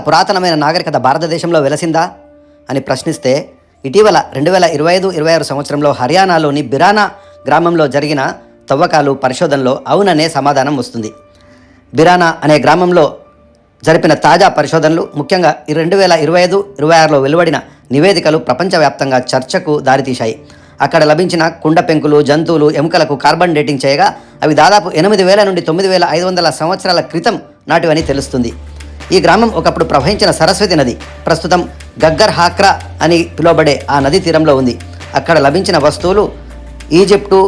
పురాతనమైన నాగరికత భారతదేశంలో వెలసిందా అని ప్రశ్నిస్తే ఇటీవల 2025-26 సంవత్సరంలో హర్యానాలోని బిరానా గ్రామంలో జరిగిన తవ్వకాలు పరిశోధనలో అవుననే సమాధానం వస్తుంది. బిరానా అనే గ్రామంలో జరిపిన తాజా పరిశోధనలు, ముఖ్యంగా 2025-26లో వెలువడిన నివేదికలు ప్రపంచవ్యాప్తంగా చర్చకు దారితీశాయి. అక్కడ లభించిన కుండ పెంకులు, జంతువులు, ఎముకలకు కార్బన్ డేటింగ్ చేయగా అవి దాదాపు 8,000 నుండి 9,500 సంవత్సరాల క్రితం నాటివని తెలుస్తుంది. ఈ గ్రామం ఒకప్పుడు ప్రవహించిన సరస్వతి నది ప్రస్తుతం గగ్గర్ హాక్రా అని పిలువబడే ఆ నదీ తీరంలో ఉంది. అక్కడ లభించిన వస్తువులు ఈజిప్టు,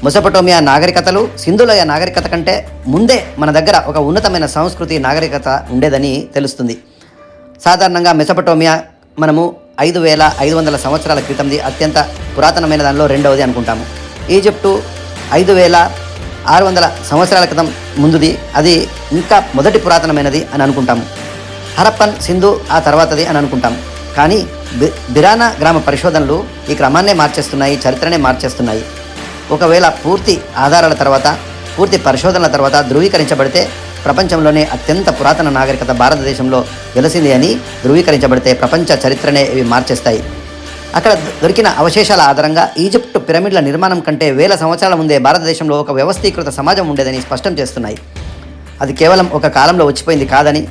మెసొపొటేమియా నాగరికతలు, సింధులోయ నాగరికత కంటే ముందే మన దగ్గర ఒక ఉన్నతమైన సంస్కృతి, నాగరికత ఉండేదని తెలుస్తుంది. సాధారణంగా మెసొపొటేమియా మనము 5,500 సంవత్సరాల క్రితంది అత్యంత పురాతనమైన దానిలో రెండవది అనుకుంటాము. ఈజిప్టు 5,600 సంవత్సరాల క్రితం ముందుది, అది ఇంకా మొదటి పురాతనమైనది అని అనుకుంటాము. హరప్పన్, సింధు ఆ తర్వాతది అని అనుకుంటాం. కానీ బిరానా గ్రామ పరిశోధనలు ఈ క్రమాన్నే మార్చేస్తున్నాయి, చరిత్రనే మార్చేస్తున్నాయి. ఒకవేళ పూర్తి ఆధారాల తర్వాత, పూర్తి పరిశోధనల తర్వాత ధృవీకరించబడితే ప్రపంచంలోనే అత్యంత పురాతన నాగరికత భారతదేశంలో వెలసింది అని ధృవీకరించబడితే ప్రపంచ చరిత్రనే ఇవి మార్చేస్తాయి. అక్కడ దొరికిన అవశేషాల ఆధారంగా ఈజిప్టు పిరమిడ్ల నిర్మాణం కంటే 1000 సంవత్సరాల ముందే భారతదేశంలో ఒక వ్యవస్థీకృత సమాజం ఉండేదని స్పష్టం చేస్తున్నాయి. అది కేవలం ఒక కాలంలో వచ్చిపోయింది కాదని,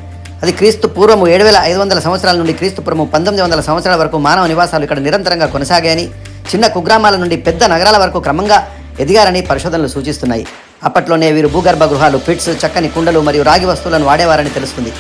అది క్రీస్తు పూర్వము 7,500 సంవత్సరాల నుండి క్రీస్తు పూర్వము 1900 సంవత్సరాల వరకు మానవ నివాసాలు ఇక్కడ నిరంతరంగా కొనసాగాయని, చిన్న కుగ్రామాల నుండి పెద్ద నగరాల వరకు క్రమంగా ఎదిగారని పరిశోధనలు సూచిస్తున్నాయి. అప్పట్లోనే వీరు భూగర్భ గృహాలు, పిట్స్, చక్కని కుండలు మరియు రాగి వస్తువులను వాడేవారని తెలుస్తుంది.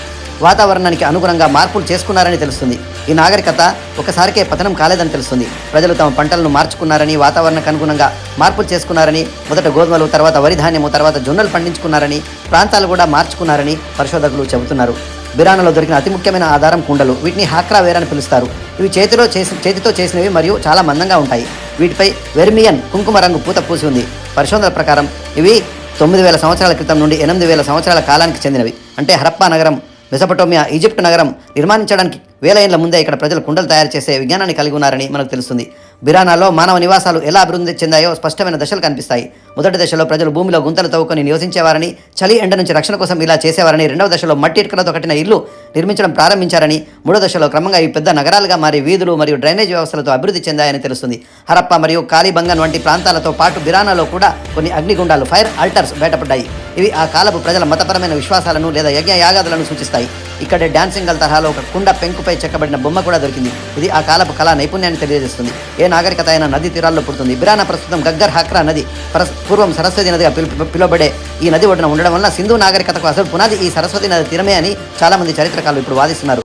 వాతావరణానికి అనుగుణంగా మార్పులు చేసుకున్నారని తెలుస్తుంది. ఈ నాగరికత ఒకసారికే పతనం కాలేదని తెలుస్తుంది. ప్రజలు తమ పంటలను మార్చుకున్నారని, వాతావరణానికి అనుగుణంగా మార్పులు చేసుకున్నారని, మొదట గోధుమలు, తర్వాత వరి ధాన్యము, తర్వాత జొన్నలు పండించుకున్నారని, ప్రాంతాలు కూడా మార్చుకున్నారని పరిశోధకులు చెబుతున్నారు. బిరానాలో దొరికిన అతి ముఖ్యమైన ఆధారం కుండలు. వీటిని హాక్రా వేర్ అని పిలుస్తారు. ఇవి చేతితో చేసినవి మరియు చాలా మందంగా ఉంటాయి. వీటిపై వెర్మియన్ కుంకుమ రంగు పూత పూసి ఉంది. పరిశోధనల ప్రకారం ఇవి 9,000 సంవత్సరాల క్రితం నుండి 8,000 సంవత్సరాల కాలానికి చెందినవి. అంటే హరప్పా నగరం, మెసొపొటేమియా, ఈజిప్టు నగరం నిర్మాణించడానికి 1000 ఏళ్ల ముందే ఇక్కడ ప్రజలు కుండలు తయారు చేసే విజ్ఞానాన్ని కలిగి ఉన్నారని మనకు తెలుస్తుంది. బిరానాలో మానవ నివాసాలు ఎలా అభివృద్ధి చెందాయో స్పష్టమైన దశలు కనిపిస్తాయి. మొదటి దశలో ప్రజలు భూమిలో గుంతలు తవ్వుకొని నివసించేవారని, చలి ఎండ నుంచి రక్షణ కోసం ఇలా చేసేవారని, రెండవ దశలో మట్టి ఇటుకలతో కట్టిన ఇల్లు నిర్మించడం ప్రారంభించారని, మూడో దశలో క్రమంగా ఈ పెద్ద నగరాలుగా మారి వీధులు మరియు డ్రైనేజ్ వ్యవస్థలతో అభివృద్ధి చెందాయని తెలుస్తుంది. హరప్పా మరియు కాలిబంగన్ వంటి ప్రాంతాలతో పాటు బిరానాలో కూడా కొన్ని అగ్నిగుండాలు, ఫైర్ ఆల్టర్స్ బయటపడ్డాయి. ఇవి ఆ కాలపు ప్రజల మతపరమైన విశ్వాసాలను లేదా యజ్ఞ యాగాదులను సూచిస్తాయి. ఇక్కడే డాన్సింగ్ గల్ తరహాలో ఒక కుండ పెంకుపై చెక్కబడిన బొమ్మ కూడా దొరికింది. ఇది ఆ కాలపు కళా నైపుణ్యాన్ని తెలియజేస్తుంది. ఏ నాగరికత అయినా నది తీరాల్లో పుడుతుంది. బిరానా ప్రస్తుతం గగ్గర్ హాక్రా నది, పూర్వం సరస్వతి నదిగా పిలువబడే ఈ నది ఒడ్డున ఉండడం వల్ల సింధు నాగరికతకు అసలు పునాది ఈ సరస్వతి నది తీరమే అని చాలామంది చరిత్రకారులు ఇప్పుడు వాదిస్తున్నారు.